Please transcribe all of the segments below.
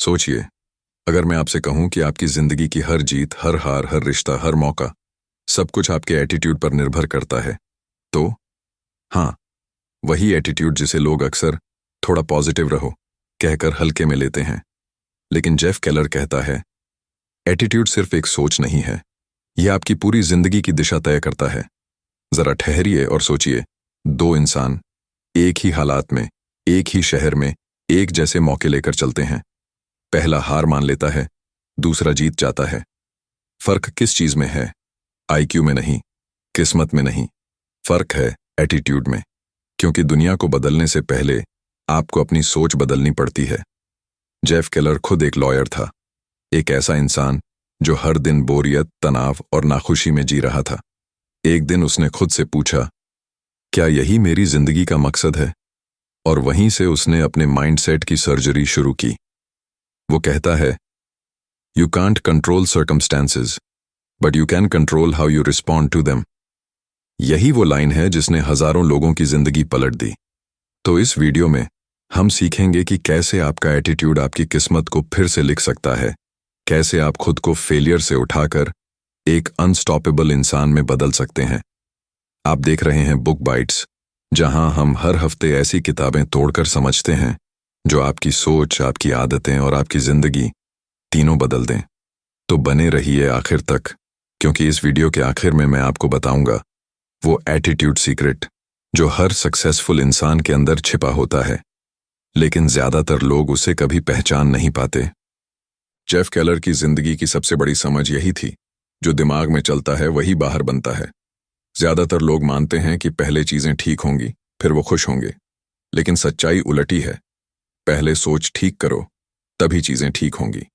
सोचिए, अगर मैं आपसे कहूं कि आपकी जिंदगी की हर जीत, हर हार, हर रिश्ता, हर मौका, सब कुछ आपके एटीट्यूड पर निर्भर करता है, तो हाँ, वही एटीट्यूड जिसे लोग अक्सर थोड़ा पॉजिटिव रहो कहकर हल्के में लेते हैं। लेकिन जेफ केलर कहता है, एटीट्यूड सिर्फ एक सोच नहीं है, यह आपकी पूरी जिंदगी की दिशा तय करता है। जरा ठहरिए और सोचिए, दो इंसान एक ही हालात में, एक ही शहर में, एक जैसे मौके लेकर चलते हैं। पहला हार मान लेता है, दूसरा जीत जाता है। फर्क किस चीज में है? आईक्यू में नहीं, किस्मत में नहीं, फर्क है एटीट्यूड में। क्योंकि दुनिया को बदलने से पहले आपको अपनी सोच बदलनी पड़ती है। जेफ केलर खुद एक लॉयर था, एक ऐसा इंसान जो हर दिन बोरियत, तनाव और नाखुशी में जी रहा था। एक दिन उसने खुद से पूछा, क्या यही मेरी जिंदगी का मकसद है? और वहीं से उसने अपने माइंडसेट की सर्जरी शुरू की। वो कहता है, you can't control circumstances, but you can control how you respond to them. यही वो लाइन है जिसने हजारों लोगों की जिंदगी पलट दी। तो इस वीडियो में हम सीखेंगे कि कैसे आपका एटीट्यूड आपकी किस्मत को फिर से लिख सकता है, कैसे आप खुद को फेलियर से उठाकर एक अनस्टॉपेबल इंसान में बदल सकते हैं। आप देख रहे हैं बुक बाइट्स, जहां हम हर हफ्ते ऐसी किताबें तोड़कर समझते हैं जो आपकी सोच, आपकी आदतें और आपकी जिंदगी तीनों बदल दें। तो बने रहिए आखिर तक, क्योंकि इस वीडियो के आखिर में मैं आपको बताऊंगा वो एटीट्यूड सीक्रेट जो हर सक्सेसफुल इंसान के अंदर छिपा होता है, लेकिन ज्यादातर लोग उसे कभी पहचान नहीं पाते। जेफ केलर की जिंदगी की सबसे बड़ी समझ यही थी, जो दिमाग में चलता है वही बाहर बनता है। ज्यादातर लोग मानते हैं कि पहले चीजें ठीक होंगी, फिर वो खुश होंगे, लेकिन सच्चाई उलटी है। पहले सोच ठीक करो, तभी चीजें ठीक होंगी।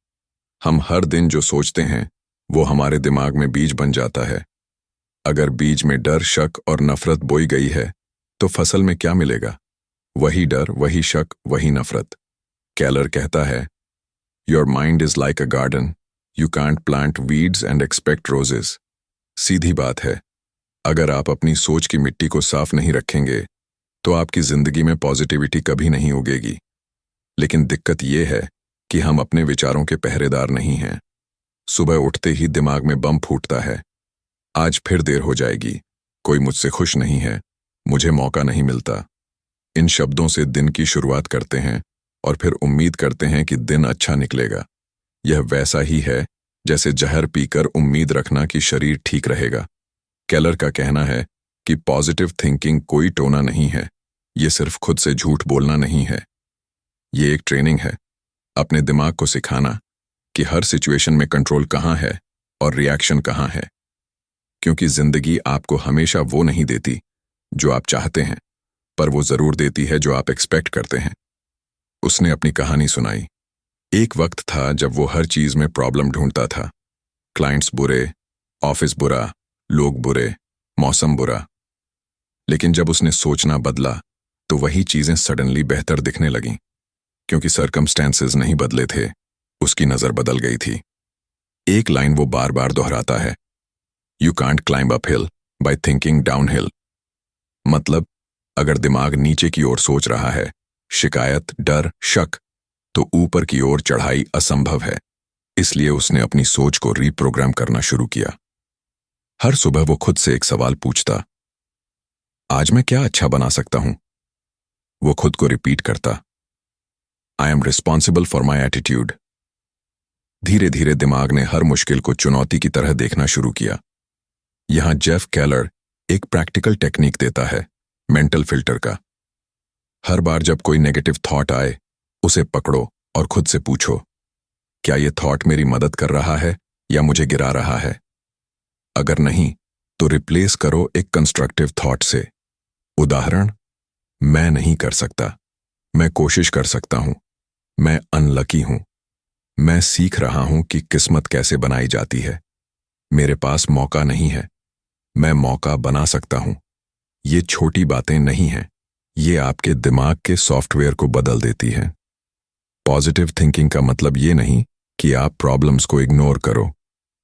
हम हर दिन जो सोचते हैं वो हमारे दिमाग में बीज बन जाता है। अगर बीज में डर, शक और नफरत बोई गई है तो फसल में क्या मिलेगा? वही डर, वही शक, वही नफरत। केलर कहता है, your mind is like a garden, you can't plant weeds and expect roses. सीधी बात है, अगर आप अपनी सोच की मिट्टी को साफ नहीं रखेंगे तो आपकी जिंदगी में पॉजिटिविटी कभी नहीं उगेगी। लेकिन दिक्कत यह है कि हम अपने विचारों के पहरेदार नहीं हैं। सुबह उठते ही दिमाग में बम फूटता है, आज फिर देर हो जाएगी, कोई मुझसे खुश नहीं है, मुझे मौका नहीं मिलता। इन शब्दों से दिन की शुरुआत करते हैं और फिर उम्मीद करते हैं कि दिन अच्छा निकलेगा। यह वैसा ही है जैसे जहर पीकर उम्मीद रखना कि शरीर ठीक रहेगा। केलर का कहना है कि पॉजिटिव थिंकिंग कोई टोना नहीं है, ये सिर्फ खुद से झूठ बोलना नहीं है। ये एक ट्रेनिंग है, अपने दिमाग को सिखाना कि हर सिचुएशन में कंट्रोल कहाँ है और रिएक्शन कहाँ है। क्योंकि जिंदगी आपको हमेशा वो नहीं देती जो आप चाहते हैं, पर वो जरूर देती है जो आप एक्सपेक्ट करते हैं। उसने अपनी कहानी सुनाई। एक वक्त था जब वो हर चीज में प्रॉब्लम ढूंढता था। क्लाइंट्स बुरे, ऑफिस बुरा, लोग बुरे, मौसम बुरा। लेकिन जब उसने सोचना बदला तो वही चीजें सडनली बेहतर दिखने लगीं। क्योंकि सर्कमस्टेंसेस नहीं बदले थे, उसकी नजर बदल गई थी। एक लाइन वो बार बार दोहराता है, you can't climb up hill by thinking down hill. मतलब, अगर दिमाग नीचे की ओर सोच रहा है, शिकायत, डर, शक, तो ऊपर की ओर चढ़ाई असंभव है। इसलिए उसने अपनी सोच को रीप्रोग्राम करना शुरू किया। हर सुबह वो खुद से एक सवाल पूछता, आज मैं क्या अच्छा बना सकता हूं? वो खुद को रिपीट करता, I am responsible for my attitude. धीरे धीरे दिमाग ने हर मुश्किल को चुनौती की तरह देखना शुरू किया। यहां जेफ केलर एक प्रैक्टिकल टेक्निक देता है, मेंटल फिल्टर का। हर बार जब कोई नेगेटिव थॉट आए, उसे पकड़ो और खुद से पूछो, क्या यह थॉट मेरी मदद कर रहा है या मुझे गिरा रहा है? अगर नहीं, तो रिप्लेस करो एक कंस्ट्रक्टिव थॉट से। उदाहरण, मैं नहीं कर सकता, मैं कोशिश कर सकता हूं, मैं अनलकी हूं, मैं सीख रहा हूं कि किस्मत कैसे बनाई जाती है, मेरे पास मौका नहीं है, मैं मौका बना सकता हूं। ये छोटी बातें नहीं हैं, ये आपके दिमाग के सॉफ्टवेयर को बदल देती हैं। पॉजिटिव थिंकिंग का मतलब ये नहीं कि आप प्रॉब्लम्स को इग्नोर करो।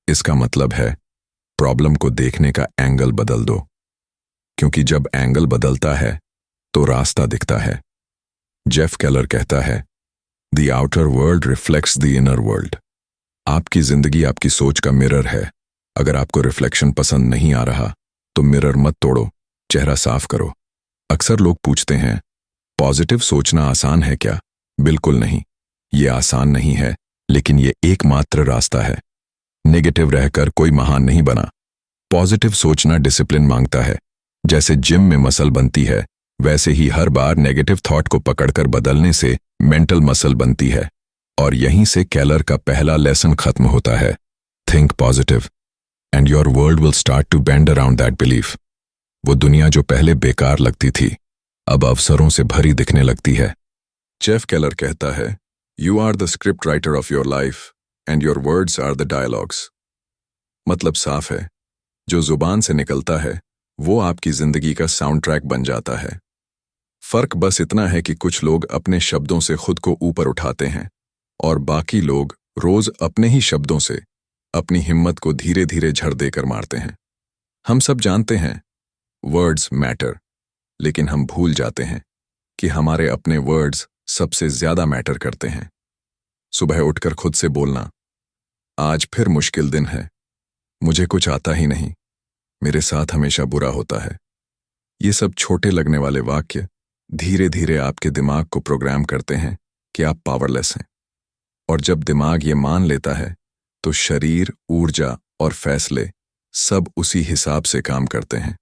इसका मतलब है प्रॉब्लम को देखने का एंगल बदल दो। क्योंकि जब एंगल बदलता है तो रास्ता दिखता है। जेफ केलर कहता है, the outer world reflects the inner world. आपकी जिंदगी आपकी सोच का मिरर है। अगर आपको रिफ्लेक्शन पसंद नहीं आ रहा तो मिरर मत तोड़ो, चेहरा साफ करो। अक्सर लोग पूछते हैं, पॉजिटिव सोचना आसान है क्या? बिल्कुल नहीं। ये आसान नहीं है, लेकिन ये एकमात्र रास्ता है। नेगेटिव रहकर कोई महान नहीं बना। पॉजिटिव सोचना डिसिप्लिन मांगता है। जैसे जिम में मसल बनती है, वैसे ही हर बार नेगेटिव थॉट को पकड़कर बदलने से मेंटल मसल बनती है। और यहीं से केलर का पहला लेसन खत्म होता है। Think positive and your world will start to bend around that belief. वो दुनिया जो पहले बेकार लगती थी, अब अवसरों से भरी दिखने लगती है। जेफ केलर कहता है, you are the script writer of your life and your words are the dialogues. मतलब साफ है, जो जुबान से निकलता है वो आपकी जिंदगी का साउंड ट्रैक बन जाता है। फर्क बस इतना है कि कुछ लोग अपने शब्दों से खुद को ऊपर उठाते हैं और बाकी लोग रोज अपने ही शब्दों से अपनी हिम्मत को धीरे धीरे झड़ देकर मारते हैं। हम सब जानते हैं वर्ड्स मैटर, लेकिन हम भूल जाते हैं कि हमारे अपने वर्ड्स सबसे ज्यादा मैटर करते हैं। सुबह उठकर खुद से बोलना, आज फिर मुश्किल दिन है, मुझे कुछ आता ही नहीं, मेरे साथ हमेशा बुरा होता है। ये सब छोटे लगने वाले वाक्य धीरे धीरे आपके दिमाग को प्रोग्राम करते हैं कि आप पावरलेस हैं। और जब दिमाग ये मान लेता है तो शरीर, ऊर्जा और फैसले सब उसी हिसाब से काम करते हैं।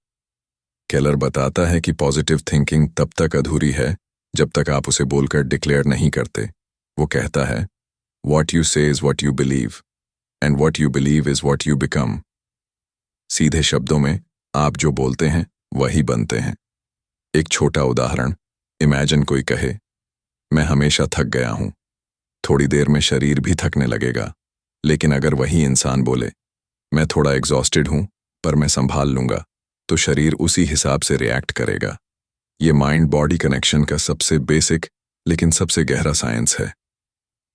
केलर बताता है कि पॉजिटिव थिंकिंग तब तक अधूरी है जब तक आप उसे बोलकर डिक्लेयर नहीं करते। वो कहता है, वॉट यू से is what you believe and what you believe is what you become. सीधे शब्दों में आप जो बोलते हैं वही बनते हैं। एक छोटा उदाहरण, इमेजिन कोई कहे, मैं हमेशा थक गया हूं। थोड़ी देर में शरीर भी थकने लगेगा, लेकिन अगर वही इंसान बोले, मैं थोड़ा एग्जॉस्टेड हूं पर मैं संभाल लूंगा, तो शरीर उसी हिसाब से रिएक्ट करेगा। ये माइंड बॉडी कनेक्शन का सबसे बेसिक लेकिन सबसे गहरा साइंस है।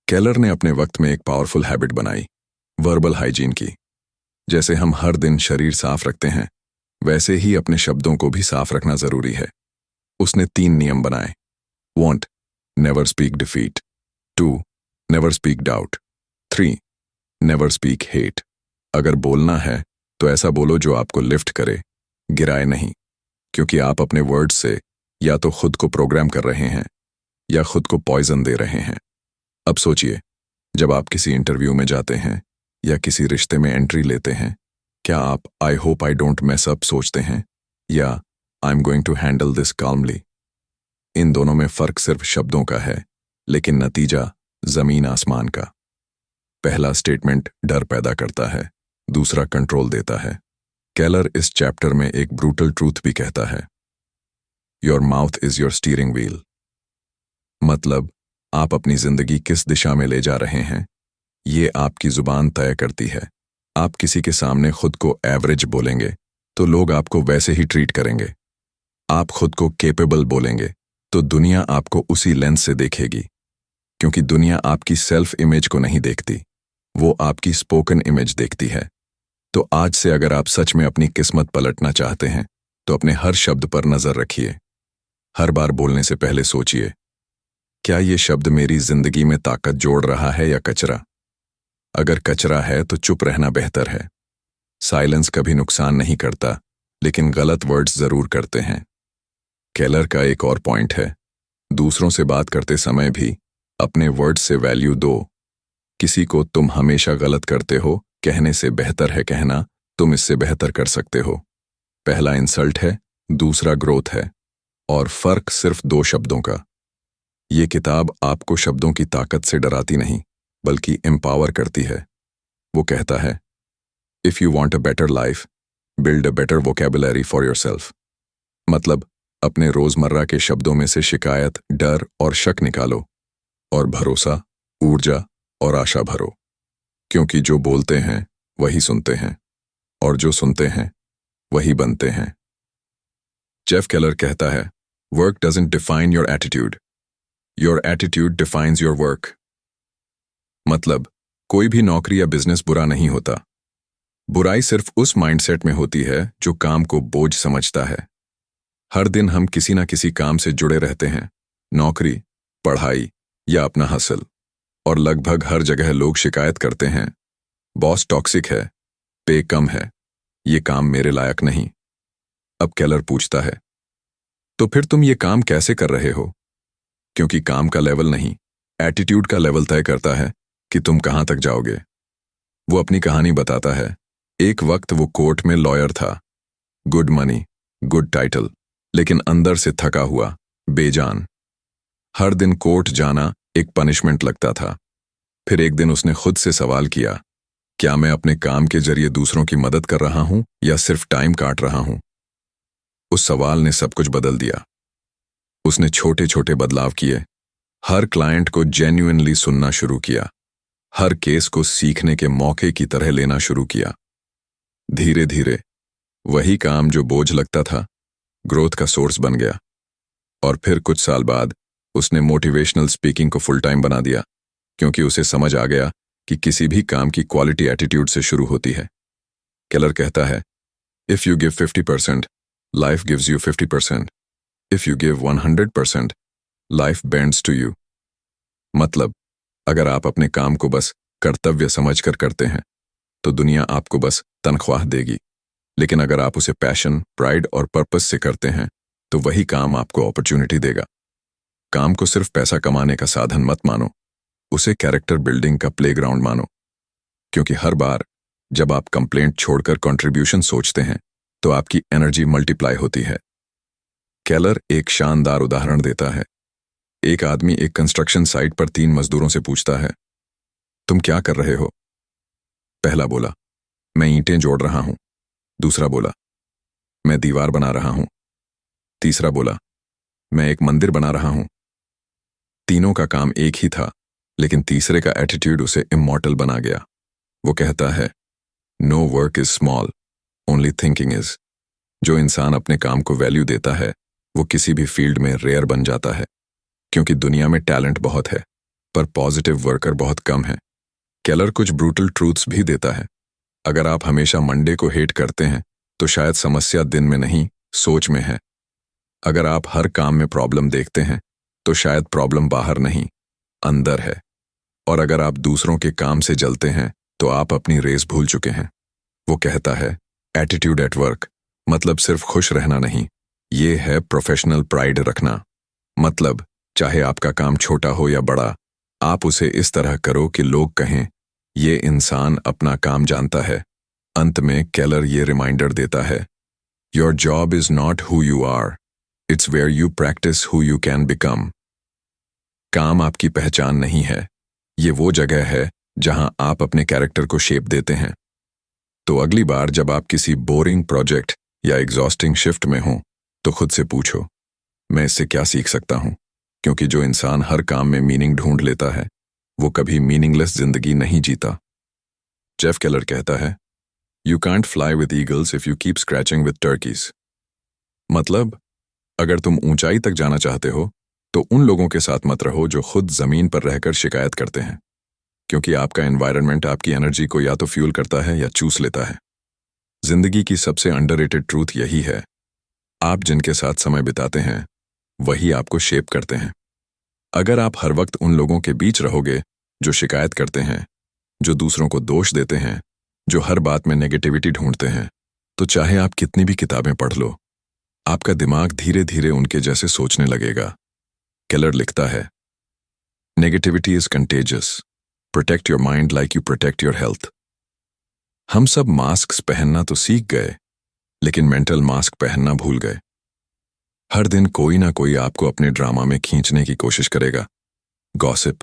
केलर ने अपने वक्त में एक पावरफुल हैबिट बनाई, वर्बल हाइजीन की। जैसे हम हर दिन शरीर साफ रखते हैं, वैसे ही अपने शब्दों को भी साफ रखना जरूरी है। उसने 3 नियम बनाए। 1. Never speak defeat. 2. Never speak doubt. 3. Never speak hate. अगर बोलना है तो ऐसा बोलो जो आपको लिफ्ट करे, गिराए नहीं, क्योंकि आप अपने वर्ड्स से या तो खुद को प्रोग्राम कर रहे हैं या खुद को पॉइजन दे रहे हैं। अब सोचिए, जब आप किसी इंटरव्यू में जाते हैं या किसी रिश्ते में एंट्री लेते हैं, क्या आप I hope I don't mess up सोचते हैं या I am going to handle this calmly? इन दोनों में फर्क सिर्फ शब्दों का है, लेकिन नतीजा जमीन आसमान का। पहला स्टेटमेंट डर पैदा करता है, दूसरा कंट्रोल देता है। केलर इस चैप्टर में एक ब्रूटल ट्रूथ भी कहता है, your mouth is your steering wheel. मतलब आप अपनी जिंदगी किस दिशा में ले जा रहे हैं, ये आपकी जुबान तय करती है। आप किसी के सामने खुद को एवरेज बोलेंगे तो लोग आपको वैसे ही ट्रीट करेंगे। आप खुद को केपेबल बोलेंगे तो दुनिया आपको उसी लेंस से देखेगी, क्योंकि दुनिया आपकी सेल्फ इमेज को नहीं देखती, वो आपकी स्पोकन इमेज देखती है। तो आज से अगर आप सच में अपनी किस्मत पलटना चाहते हैं तो अपने हर शब्द पर नजर रखिए। हर बार बोलने से पहले सोचिए, क्या ये शब्द मेरी जिंदगी में ताकत जोड़ रहा है या कचरा? अगर कचरा है तो चुप रहना बेहतर है। साइलेंस कभी नुकसान नहीं करता, लेकिन गलत वर्ड्स जरूर करते हैं। केलर का एक और पॉइंट है, दूसरों से बात करते समय भी अपने वर्ड्स से वैल्यू दो। किसी को तुम हमेशा गलत करते हो कहने से बेहतर है कहना तुम इससे बेहतर कर सकते हो। पहला इंसल्ट है, दूसरा ग्रोथ है, और फर्क सिर्फ 2 शब्दों का। ये किताब आपको शब्दों की ताकत से डराती नहीं, बल्कि एम्पावर करती है। वो कहता है, if you want a better life, build a better vocabulary for yourself. मतलब अपने रोजमर्रा के शब्दों में से शिकायत, डर और शक निकालो और भरोसा, ऊर्जा और आशा भरो, क्योंकि जो बोलते हैं वही सुनते हैं और जो सुनते हैं वही बनते हैं। जेफ केलर कहता है, work doesn't define your attitude defines your work. मतलब कोई भी नौकरी या बिजनेस बुरा नहीं होता। बुराई सिर्फ उस माइंडसेट में होती है जो काम को बोझ समझता है। हर दिन हम किसी ना किसी काम से जुड़े रहते हैं, नौकरी, पढ़ाई, या अपना हसल। और लगभग हर जगह लोग शिकायत करते हैं, बॉस टॉक्सिक है, पे कम है, ये काम मेरे लायक नहीं। अब केलर पूछता है, तो फिर तुम ये काम कैसे कर रहे हो? क्योंकि काम का लेवल नहीं, एटीट्यूड का लेवल तय करता है कि तुम कहां तक जाओगे। वो अपनी कहानी बताता है। एक वक्त वो कोर्ट में लॉयर था, गुड मनी, गुड टाइटल, लेकिन अंदर से थका हुआ, बेजान। हर दिन कोर्ट जाना एक पनिशमेंट लगता था। फिर एक दिन उसने खुद से सवाल किया, क्या मैं अपने काम के जरिए दूसरों की मदद कर रहा हूं या सिर्फ टाइम काट रहा हूं? उस सवाल ने सब कुछ बदल दिया। उसने छोटे छोटे बदलाव किए, हर क्लाइंट को जेन्युइनली सुनना शुरू किया, हर केस को सीखने के मौके की तरह लेना शुरू किया। धीरे धीरे वही काम जो बोझ लगता था, ग्रोथ का सोर्स बन गया। और फिर कुछ साल बाद उसने मोटिवेशनल स्पीकिंग को फुल टाइम बना दिया, क्योंकि उसे समझ आ गया कि किसी भी काम की क्वालिटी एटीट्यूड से शुरू होती है। केलर कहता है, if you give 50%, life gives you 50%। If you give 100%, life bends to you. मतलब, अगर आप अपने काम को बस कर्तव्य समझकर करते हैं तो दुनिया आपको बस तनख्वाह देगी, लेकिन अगर आप उसे पैशन, प्राइड और पर्पस से करते हैं तो वही काम आपको अपॉर्चुनिटी देगा। काम को सिर्फ पैसा कमाने का साधन मत मानो, उसे कैरेक्टर बिल्डिंग का प्लेग्राउंड मानो। क्योंकि हर बार जब आप कंप्लेंट छोड़कर कंट्रीब्यूशन सोचते हैं तो आपकी एनर्जी मल्टीप्लाई होती है। केलर एक शानदार उदाहरण देता है। एक आदमी एक कंस्ट्रक्शन साइट पर 3 मजदूरों से पूछता है, तुम क्या कर रहे हो? पहला बोला, मैं ईंटें जोड़ रहा हूं। दूसरा बोला, मैं दीवार बना रहा हूं। तीसरा बोला, मैं एक मंदिर बना रहा हूं। तीनों का काम एक ही था, लेकिन तीसरे का एटीट्यूड उसे इमॉर्टल बना गया। वो कहता है, no work is small, only thinking is. जो इंसान अपने काम को वैल्यू देता है वो किसी भी फील्ड में रेयर बन जाता है। क्योंकि दुनिया में टैलेंट बहुत है पर पॉजिटिव वर्कर बहुत कम है। केलर कुछ ब्रूटल ट्रूथ्स भी देता है। अगर आप हमेशा मंडे को हेट करते हैं तो शायद समस्या दिन में नहीं, सोच में है। अगर आप हर काम में प्रॉब्लम देखते हैं तो शायद प्रॉब्लम बाहर नहीं, अंदर है। और अगर आप दूसरों के काम से जलते हैं तो आप अपनी रेस भूल चुके हैं। वो कहता है, एटीट्यूड एट वर्क मतलब सिर्फ खुश रहना नहीं, ये है प्रोफेशनल प्राइड रखना। मतलब, चाहे आपका काम छोटा हो या बड़ा, आप उसे इस तरह करो कि लोग कहें, ये इंसान अपना काम जानता है। अंत में केलर ये रिमाइंडर देता है, your job is not who you are, it's where you practise who you can become. काम आपकी पहचान नहीं है, ये वो जगह है जहां आप अपने कैरेक्टर को शेप देते हैं। तो अगली बार जब आप किसी बोरिंग प्रोजेक्ट या एग्जॉस्टिंग शिफ्ट में हों तो खुद से पूछो, मैं इससे क्या सीख सकता हूं? क्योंकि जो इंसान हर काम में मीनिंग ढूंढ लेता है वो कभी मीनिंगलेस जिंदगी नहीं जीता। जेफ केलर कहता है, you can't fly with eagles if you keep scratching with Turkey's. मतलब, अगर तुम ऊंचाई तक जाना चाहते हो तो उन लोगों के साथ मत रहो जो खुद जमीन पर रहकर शिकायत करते हैं। क्योंकि आपका एनवायरनमेंट आपकी एनर्जी को या तो फ्यूल करता है या चूस लेता है। जिंदगी की सबसे अंडररेटेड ट्रूथ यही है, आप जिनके साथ समय बिताते हैं वही आपको शेप करते हैं। अगर आप हर वक्त उन लोगों के बीच रहोगे जो शिकायत करते हैं, जो दूसरों को दोष देते हैं, जो हर बात में नेगेटिविटी ढूंढते हैं, तो चाहे आप कितनी भी किताबें पढ़ लो, आपका दिमाग धीरे धीरे उनके जैसे सोचने लगेगा। केलर लिखता है, negativity is contagious, protect your mind like you protect your health. हम सब मास्क पहनना तो सीख गए, लेकिन मेंटल मास्क पहनना भूल गए। हर दिन कोई ना कोई आपको अपने ड्रामा में खींचने की कोशिश करेगा। Gossip,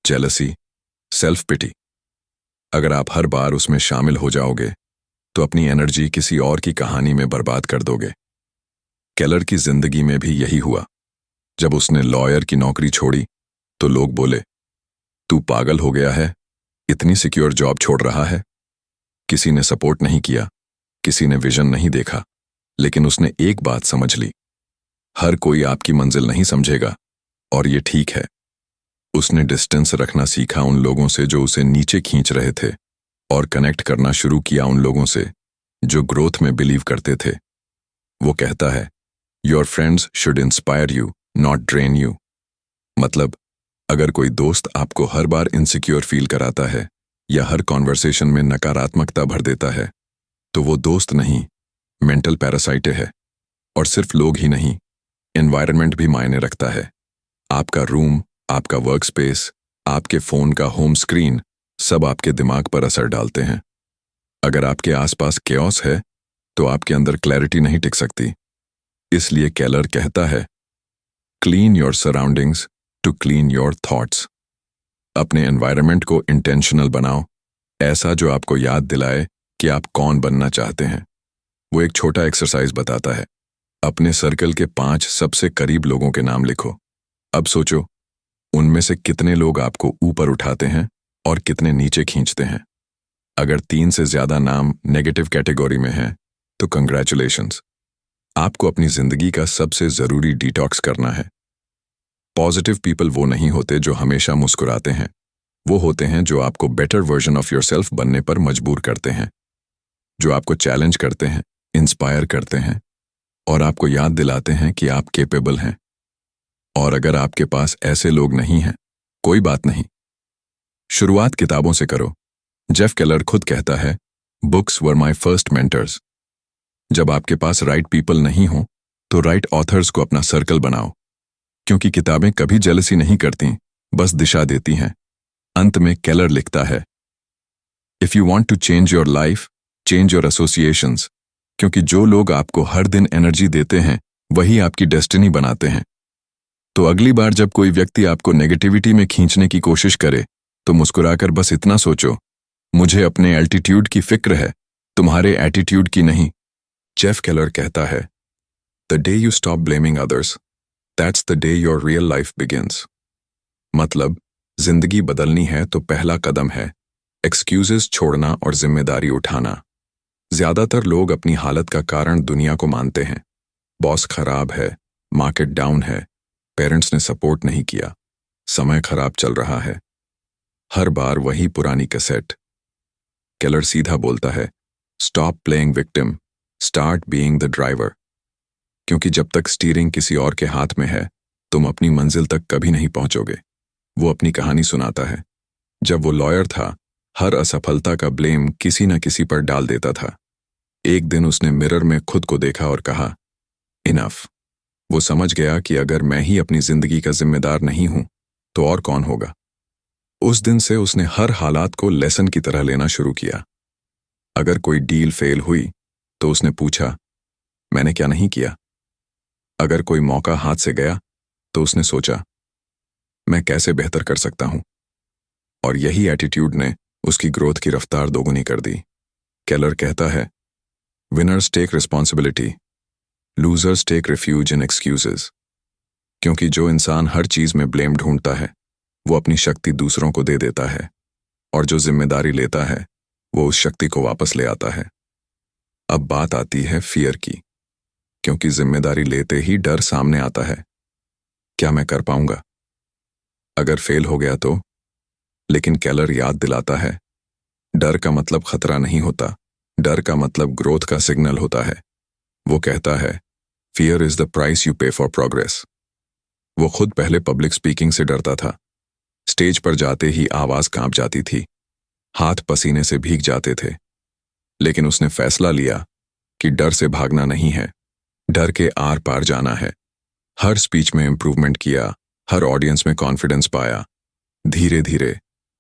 jealousy, self pity. अगर आप हर बार उसमें शामिल हो जाओगे तो अपनी एनर्जी किसी और की कहानी में बर्बाद कर दोगे। केलर की जिंदगी में भी यही हुआ। जब उसने लॉयर की नौकरी छोड़ी तो लोग बोले, तू पागल हो गया है, इतनी सिक्योर जॉब छोड़ रहा है। किसी ने सपोर्ट नहीं किया, किसी ने विजन नहीं देखा, लेकिन उसने एक बात समझ ली, हर कोई आपकी मंजिल नहीं समझेगा और ये ठीक है। उसने डिस्टेंस रखना सीखा उन लोगों से जो उसे नीचे खींच रहे थे और कनेक्ट करना शुरू किया उन लोगों से जो ग्रोथ में बिलीव करते थे। वो कहता है, your friends should inspire you, not drain you. मतलब, अगर कोई दोस्त आपको हर बार इनसिक्योर फील कराता है या हर कॉन्वर्सेशन में नकारात्मकता भर देता है, तो वो दोस्त नहीं, मेंटल पैरासाइट है। और सिर्फ लोग ही नहीं, एनवायरनमेंट भी मायने रखता है। आपका रूम, आपका वर्क स्पेस, आपके फोन का होम स्क्रीन, सब आपके दिमाग पर असर डालते हैं। अगर आपके आसपास केओस है, तो आपके अंदर क्लैरिटी नहीं टिक सकती। इसलिए केलर कहता है, clean your surroundings to clean your thoughts. अपने एनवायरनमेंट को इंटेंशनल बनाओ, ऐसा जो आपको याद दिलाए कि आप कौन बनना चाहते हैं। वो एक छोटा एक्सरसाइज बताता है। अपने सर्कल के 5 सबसे करीब लोगों के नाम लिखो। अब सोचो, उनमें से कितने लोग आपको ऊपर उठाते हैं और कितने नीचे खींचते हैं। अगर 3 से ज्यादा नाम नेगेटिव कैटेगरी में हैं, तो कंग्रेचुलेशंस, आपको अपनी जिंदगी का सबसे जरूरी डिटॉक्स करना है। पॉजिटिव पीपल वो नहीं होते जो हमेशा मुस्कुराते हैं, वो होते हैं जो आपको बेटर वर्जन ऑफ योरसेल्फ बनने पर मजबूर करते हैं, जो आपको चैलेंज करते हैं, इंस्पायर करते हैं और आपको याद दिलाते हैं कि आप केपेबल हैं। और अगर आपके पास ऐसे लोग नहीं हैं, कोई बात नहीं। शुरुआत किताबों से करो। जेफ केलर खुद कहता है, books were my first mentors. जब आपके पास राइट पीपल नहीं हो, तो राइट ऑथर्स को अपना सर्कल बनाओ, क्योंकि किताबें कभी जेलसी नहीं करती, बस दिशा देती हैं। अंत में केलर लिखता है, if you want to change your life, change your associations, क्योंकि जो लोग आपको हर दिन एनर्जी देते हैं, वही आपकी डेस्टिनी बनाते हैं। तो अगली बार जब कोई व्यक्ति आपको नेगेटिविटी में खींचने की कोशिश करे, तो मुस्कुराकर बस इतना सोचो, मुझे अपने एल्टीट्यूड की फिक्र है, तुम्हारे एटीट्यूड की नहीं। जेफ केलर कहता है, the day you stop blaming others, that's the day your real life begins. मतलब, जिंदगी बदलनी है तो पहला कदम है एक्सक्यूजेस छोड़ना और जिम्मेदारी उठाना। ज्यादातर लोग अपनी हालत का कारण दुनिया को मानते हैं। बॉस खराब है, मार्केट डाउन है, पेरेंट्स ने सपोर्ट नहीं किया, समय खराब चल रहा है। हर बार वही पुरानी कैसेट। केलर सीधा बोलता है, stop playing victim, start being the driver. क्योंकि जब तक स्टीयरिंग किसी और के हाथ में है, तुम अपनी मंजिल तक कभी नहीं पहुंचोगे। वो अपनी कहानी सुनाता है। जब वो लॉयर था, हर असफलता का ब्लेम किसी न किसी पर डाल देता था। एक दिन उसने मिरर में खुद को देखा और कहा, इनफ। वो समझ गया कि अगर मैं ही अपनी जिंदगी का जिम्मेदार नहीं हूं, तो और कौन होगा। उस दिन से उसने हर हालात को लेसन की तरह लेना शुरू किया। अगर कोई डील फेल हुई, तो उसने पूछा, मैंने क्या नहीं किया। अगर कोई मौका हाथ से गया, तो उसने सोचा, मैं कैसे बेहतर कर सकता हूं। और यही एटीट्यूड ने उसकी ग्रोथ की रफ्तार दोगुनी कर दी। केलर कहता है, winners take responsibility, losers take refuge in excuses. क्योंकि जो इंसान हर चीज में ब्लेम ढूंढता है, वो अपनी शक्ति दूसरों को दे देता है, और जो जिम्मेदारी लेता है, वो उस शक्ति को वापस ले आता है। अब बात आती है फियर की, क्योंकि जिम्मेदारी लेते ही डर सामने आता है। क्या मैं कर पाऊंगा? अगर फेल हो गया तो? लेकिन केलर याद दिलाता है, डर का मतलब खतरा नहीं होता, डर का मतलब ग्रोथ का सिग्नल होता है। वो कहता है, fear is the price you पे फॉर प्रोग्रेस। वो खुद पहले पब्लिक स्पीकिंग से डरता था। स्टेज पर जाते ही आवाज कांप जाती थी, हाथ पसीने से भीग जाते थे। लेकिन उसने फैसला लिया कि डर से भागना नहीं है, डर के आर पार जाना है। हर स्पीच में इंप्रूवमेंट किया, हर ऑडियंस में कॉन्फिडेंस पाया। धीरे धीरे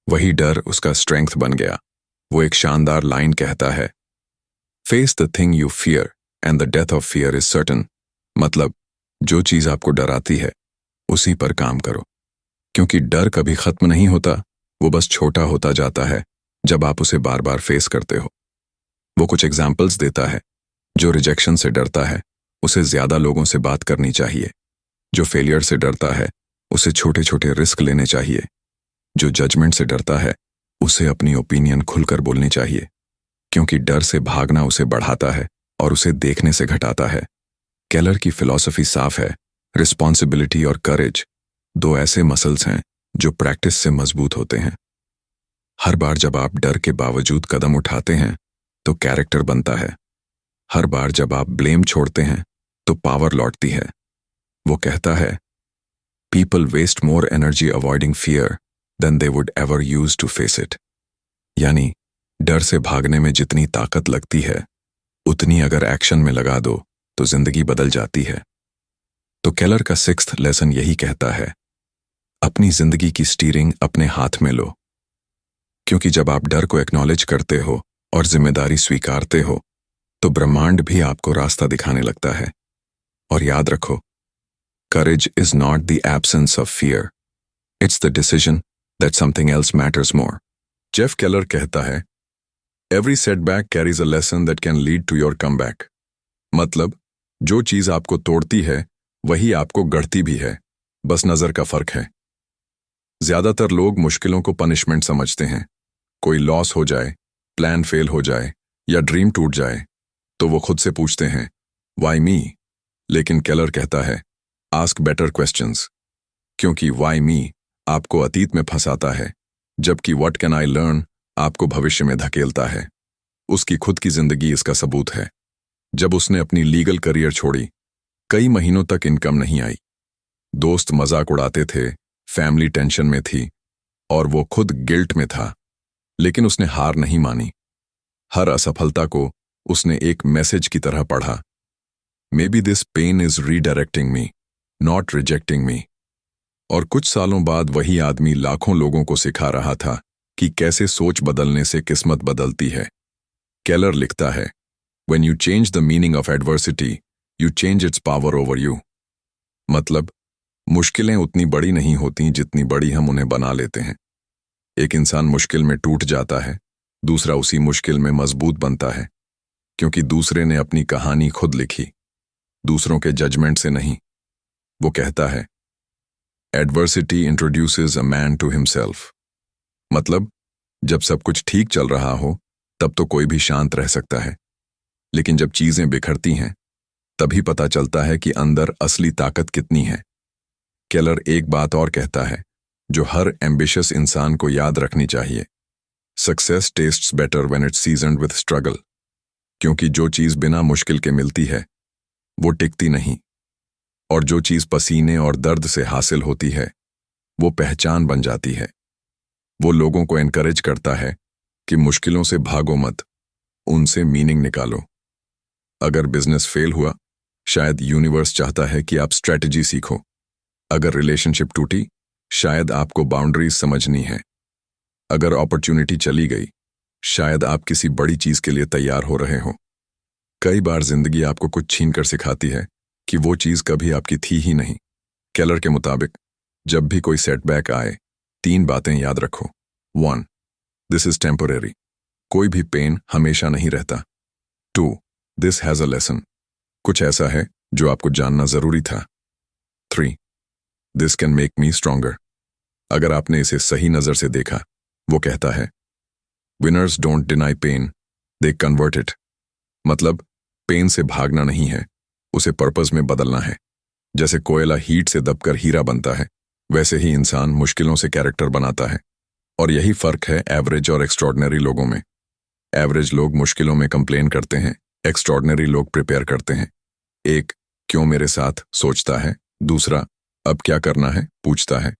वही डर उसका स्ट्रेंथ बन गया। वो एक शानदार लाइन कहता है, face the thing you fear and the death of fear is certain. मतलब, जो चीज आपको डराती है, उसी पर काम करो, क्योंकि डर कभी खत्म नहीं होता, वो बस छोटा होता जाता है जब आप उसे बार बार फेस करते हो। वो कुछ एग्जाम्पल्स देता है। जो रिजेक्शन से डरता है, उसे ज्यादा लोगों से बात करनी चाहिए। जो फेलियर से डरता है, उसे छोटे छोटे रिस्क लेने चाहिए। जो जजमेंट से डरता है, उसे अपनी ओपिनियन खुलकर बोलनी चाहिए, क्योंकि डर से भागना उसे बढ़ाता है और उसे देखने से घटाता है। केलर की फिलॉसफी साफ है, रिस्पॉन्सिबिलिटी और करेज 2 ऐसे मसल्स हैं जो प्रैक्टिस से मजबूत होते हैं। हर बार जब आप डर के बावजूद कदम उठाते हैं, तो कैरेक्टर बनता है। हर बार जब आप ब्लेम छोड़ते हैं, तो पावर लौटती है। वो कहता है, People waste more energy avoiding fear than they would ever use to face it. यानी डर से भागने में जितनी ताकत लगती है उतनी अगर एक्शन में लगा दो तो जिंदगी बदल जाती है। तो केलर का 6th लेसन यही कहता है, अपनी जिंदगी की स्टीयरिंग अपने हाथ में लो। क्योंकि जब आप डर को एक्नॉलेज करते हो और जिम्मेदारी स्वीकारते हो तो ब्रह्मांड भी आपको रास्ता दिखाने लगता है। और याद रखो, courage is not the absence of fear. It's the decision that something else matters more. Jeff Keller कहता है, Every setback carries a lesson that can lead to your comeback. मतलब जो चीज आपको तोड़ती है वही आपको गढ़ती भी है, बस नजर का फर्क है। ज्यादातर लोग मुश्किलों को पनिशमेंट समझते हैं। कोई लॉस हो जाए, प्लान फेल हो जाए या ड्रीम टूट जाए तो वो खुद से पूछते हैं, Why me? लेकिन केलर कहता है, आस्क बेटर क्वेश्चंस। क्योंकि वाई मी आपको अतीत में फंसाता है, जबकि व्हाट कैन आई लर्न आपको भविष्य में धकेलता है। उसकी खुद की जिंदगी इसका सबूत है। जब उसने अपनी लीगल करियर छोड़ी, कई महीनों तक इनकम नहीं आई। दोस्त मजाक उड़ाते थे, फैमिली टेंशन में थी और वो खुद गिल्ट में था, लेकिन उसने हार नहीं मानी। हर असफलता को उसने एक मैसेज की तरह पढ़ा। Maybe this pain is redirecting me, not rejecting me. और कुछ सालों बाद वही आदमी लाखों लोगों को सिखा रहा था कि कैसे सोच बदलने से किस्मत बदलती है। केलर लिखता है, When you change the meaning of adversity, you change its power over you. मतलब मुश्किलें उतनी बड़ी नहीं होती जितनी बड़ी हम उन्हें बना लेते हैं। एक इंसान मुश्किल में टूट जाता है, दूसरा उसी मुश्किल में मजबूत बनता है, क्योंकि दूसरे ने अपनी कहानी खुद लिखी, दूसरों के जजमेंट से नहीं। वो कहता है, Adversity introduces a man to himself. मतलब जब सब कुछ ठीक चल रहा हो तब तो कोई भी शांत रह सकता है, लेकिन जब चीजें बिखरती हैं तभी पता चलता है कि अंदर असली ताकत कितनी है। केलर एक बात और कहता है जो हर एम्बिशियस इंसान को याद रखनी चाहिए, success tests better when it's seasoned with struggle. क्योंकि जो चीज बिना मुश्किल के मिलती है वो टिकती नहीं, और जो चीज पसीने और दर्द से हासिल होती है वो पहचान बन जाती है। वो लोगों को एनकरेज करता है कि मुश्किलों से भागो मत, उनसे मीनिंग निकालो। अगर बिजनेस फेल हुआ, शायद यूनिवर्स चाहता है कि आप स्ट्रेटजी सीखो। अगर रिलेशनशिप टूटी, शायद आपको बाउंड्रीज समझनी है। अगर अपॉर्चुनिटी चली गई, शायद आप किसी बड़ी चीज के लिए तैयार हो रहे हो। कई बार जिंदगी आपको कुछ छीनकर सिखाती है कि वो चीज कभी आपकी थी ही नहीं। केलर के मुताबिक जब भी कोई सेटबैक आए, 3 बातें याद रखो। 1. दिस इज टेम्पोरेरी, कोई भी पेन हमेशा नहीं रहता। 2. दिस हैज अ लेसन, कुछ ऐसा है जो आपको जानना जरूरी था। 3. This can make me stronger, अगर आपने इसे सही नजर से देखा। वो कहता है, winners don't deny pain, they convert it. मतलब पेन से भागना नहीं है, उसे पर्पस में बदलना है। जैसे कोयला हीट से दबकर हीरा बनता है, वैसे ही इंसान मुश्किलों से कैरेक्टर बनाता है। और यही फर्क है एवरेज और एक्स्ट्रॉर्डिनरी लोगों में। एवरेज लोग मुश्किलों में कंप्लेन करते हैं, एक्स्ट्रॉर्डिनरी लोग प्रिपेयर करते हैं। एक क्यों मेरे साथ सोचता है, दूसरा अब क्या करना है पूछता है।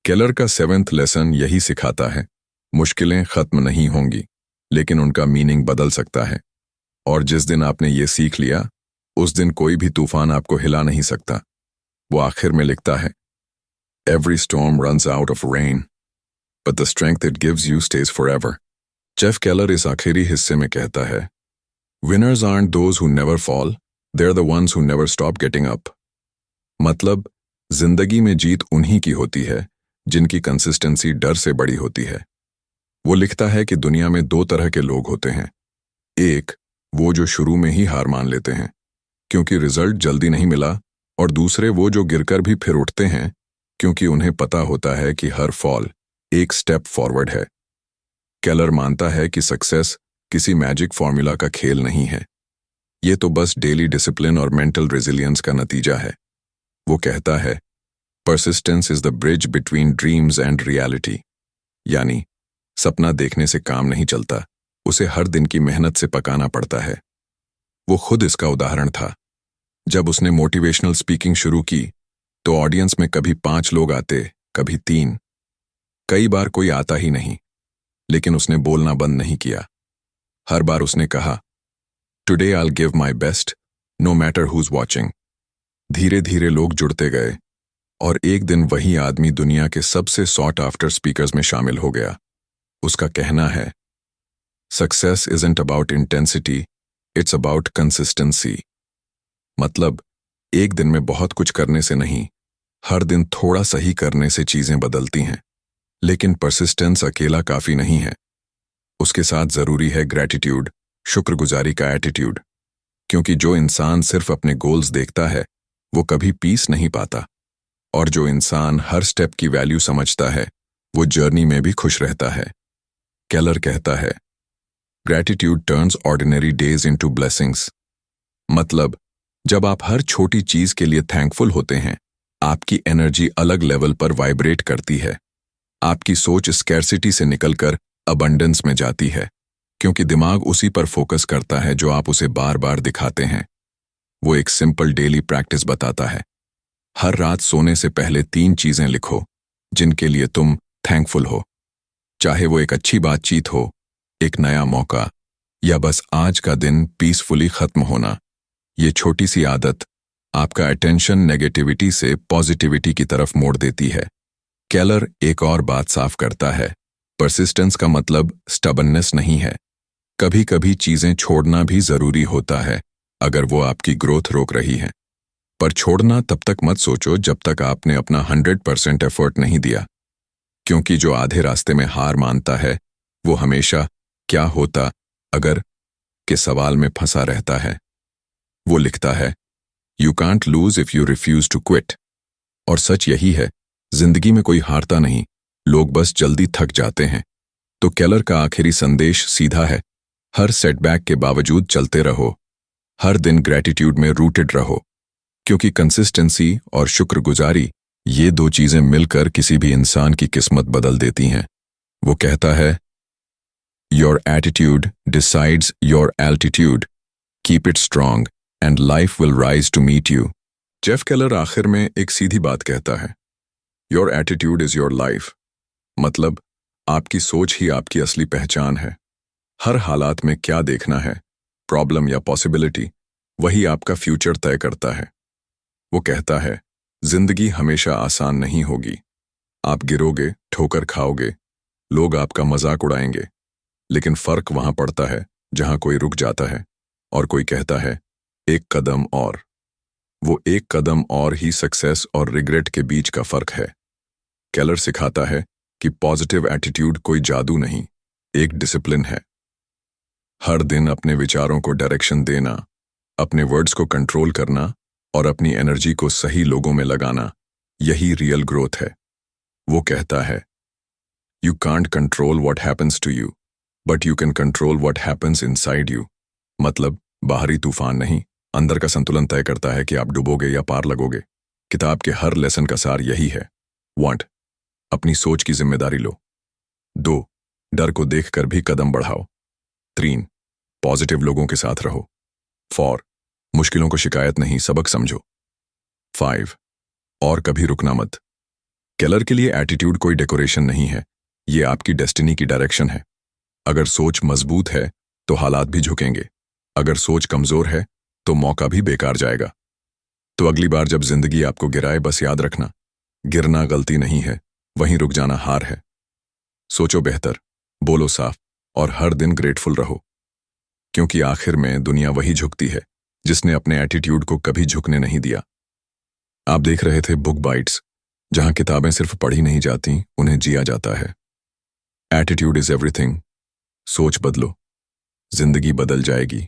केलर का 7th लेसन यही सिखाता है, मुश्किलें खत्म नहीं होंगी, लेकिन उनका मीनिंग बदल सकता है। और जिस दिन आपने ये सीख लिया, उस दिन कोई भी तूफान आपको हिला नहीं सकता। वो आखिर में लिखता है, Every storm runs out of rain, but the strength it gives you stays forever. Jeff Keller इस आखिरी हिस्से में कहता है, Winners aren't those who never fall, they're the ones who never stop getting up. मतलब जिंदगी में जीत उन्हीं की होती है जिनकी कंसिस्टेंसी डर से बड़ी होती है। वो लिखता है कि दुनिया में 2 तरह के लोग होते हैं। एक, वो जो शुरू में ही हार मान लेते हैं क्योंकि रिजल्ट जल्दी नहीं मिला, और दूसरे वो जो गिरकर भी फिर उठते हैं क्योंकि उन्हें पता होता है कि हर फॉल एक स्टेप फॉरवर्ड है। केलर मानता है कि सक्सेस किसी मैजिक फॉर्मूला का खेल नहीं है, ये तो बस डेली डिसिप्लिन और मेंटल रेजिलियंस का नतीजा है। वो कहता है, persistence is the bridge between dreams and reality. यानी सपना देखने से काम नहीं चलता, उसे हर दिन की मेहनत से पकाना पड़ता है। वो खुद इसका उदाहरण था। जब उसने मोटिवेशनल स्पीकिंग शुरू की तो ऑडियंस में कभी 5 लोग आते, कभी 3, कई बार कोई आता ही नहीं। लेकिन उसने बोलना बंद नहीं किया। हर बार उसने कहा, today I will give my best, no matter who is watching. धीरे धीरे लोग जुड़ते गए और एक दिन वही आदमी दुनिया के सबसे सॉट आफ्टर स्पीकर्स में शामिल हो गया। उसका कहना है, success isn't about intensity, it's about consistency. मतलब एक दिन में बहुत कुछ करने से नहीं, हर दिन थोड़ा सही करने से चीजें बदलती हैं। लेकिन परसिस्टेंस अकेला काफी नहीं है, उसके साथ जरूरी है ग्रैटिट्यूड, शुक्रगुजारी का एटीट्यूड। क्योंकि जो इंसान सिर्फ अपने गोल्स देखता है वो कभी पीस नहीं पाता, और जो इंसान हर स्टेप की वैल्यू समझता है वो जर्नी में भी खुश रहता है। केलर कहता है, gratitude turns ordinary days into blessings. मतलब जब आप हर छोटी चीज के लिए थैंकफुल होते हैं, आपकी एनर्जी अलग लेवल पर वाइब्रेट करती है। आपकी सोच स्कैर्सिटी से निकलकर अबंडेंस में जाती है, क्योंकि दिमाग उसी पर फोकस करता है जो आप उसे बार बार दिखाते हैं। वो एक सिंपल डेली प्रैक्टिस बताता है, हर रात सोने से पहले 3 चीजें लिखो जिनके लिए तुम थैंकफुल हो। चाहे वो एक अच्छी बातचीत हो, एक नया मौका, या बस आज का दिन पीसफुली खत्म होना। ये छोटी सी आदत आपका अटेंशन नेगेटिविटी से पॉजिटिविटी की तरफ मोड़ देती है। केलर एक और बात साफ करता है, परसिस्टेंस का मतलब स्टबननेस नहीं है। कभी कभी चीजें छोड़ना भी जरूरी होता है अगर वो आपकी ग्रोथ रोक रही है। पर छोड़ना तब तक मत सोचो जब तक आपने अपना 100% एफर्ट नहीं दिया, क्योंकि जो आधे रास्ते में हार मानता है वो हमेशा क्या होता अगर के सवाल में फंसा रहता है। वो लिखता है, you can't lose if you refuse to quit. और सच यही है, जिंदगी में कोई हारता नहीं, लोग बस जल्दी थक जाते हैं। तो केलर का आखिरी संदेश सीधा है, हर सेटबैक के बावजूद चलते रहो, हर दिन ग्रैटिट्यूड में रूटेड रहो, क्योंकि कंसिस्टेंसी और शुक्रगुजारी ये 2 चीजें मिलकर किसी भी इंसान की किस्मत बदल देती हैं। वो कहता है, your attitude decides your altitude, keep it strong and life will rise to meet you. Jeff Keller आखिर में एक सीधी बात कहता है, your attitude is your life. मतलब आपकी सोच ही आपकी असली पहचान है। हर हालात में क्या देखना है, प्रॉब्लम या पॉसिबिलिटी, वही आपका फ्यूचर तय करता है। वो कहता है, जिंदगी हमेशा आसान नहीं होगी। आप गिरोगे, ठोकर खाओगे, लोग आपका मजाक उड़ाएंगे, लेकिन फर्क वहां पड़ता है जहां कोई रुक जाता है और कोई कहता है, एक कदम और। वो एक कदम और ही सक्सेस और रिग्रेट के बीच का फर्क है। केलर सिखाता है कि पॉजिटिव एटीट्यूड कोई जादू नहीं, एक डिसिप्लिन है। हर दिन अपने विचारों को डायरेक्शन देना, अपने वर्ड्स को कंट्रोल करना और अपनी एनर्जी को सही लोगों में लगाना, यही रियल ग्रोथ है। वो कहता है, you can't control what happens to you, but you can control what happens inside you. मतलब बाहरी तूफान नहीं, अंदर का संतुलन तय करता है कि आप डूबोगे या पार लगोगे। किताब के हर लेसन का सार यही है। 1. अपनी सोच की जिम्मेदारी लो। 2. डर को देखकर भी कदम बढ़ाओ। 3. पॉजिटिव लोगों के साथ रहो। 4. मुश्किलों को शिकायत नहीं, सबक समझो। 5. और कभी रुकना मत। केलर के लिए एटीट्यूड कोई डेकोरेशन नहीं है, ये आपकी डेस्टिनी की डायरेक्शन है। अगर सोच मजबूत है तो हालात भी झुकेंगे, अगर सोच कमजोर है तो मौका भी बेकार जाएगा। तो अगली बार जब जिंदगी आपको गिराए, बस याद रखना, गिरना गलती नहीं है, वहीं रुक जाना हार है। सोचो बेहतर, बोलो साफ और हर दिन ग्रेटफुल रहो, क्योंकि आखिर में दुनिया वही झुकती है जिसने अपने एटीट्यूड को कभी झुकने नहीं दिया। आप देख रहे थे बुक बाइट्स, जहां किताबें सिर्फ पढ़ी नहीं जाती, उन्हें जिया जाता है। Attitude is everything. सोच बदलो, जिंदगी बदल जाएगी।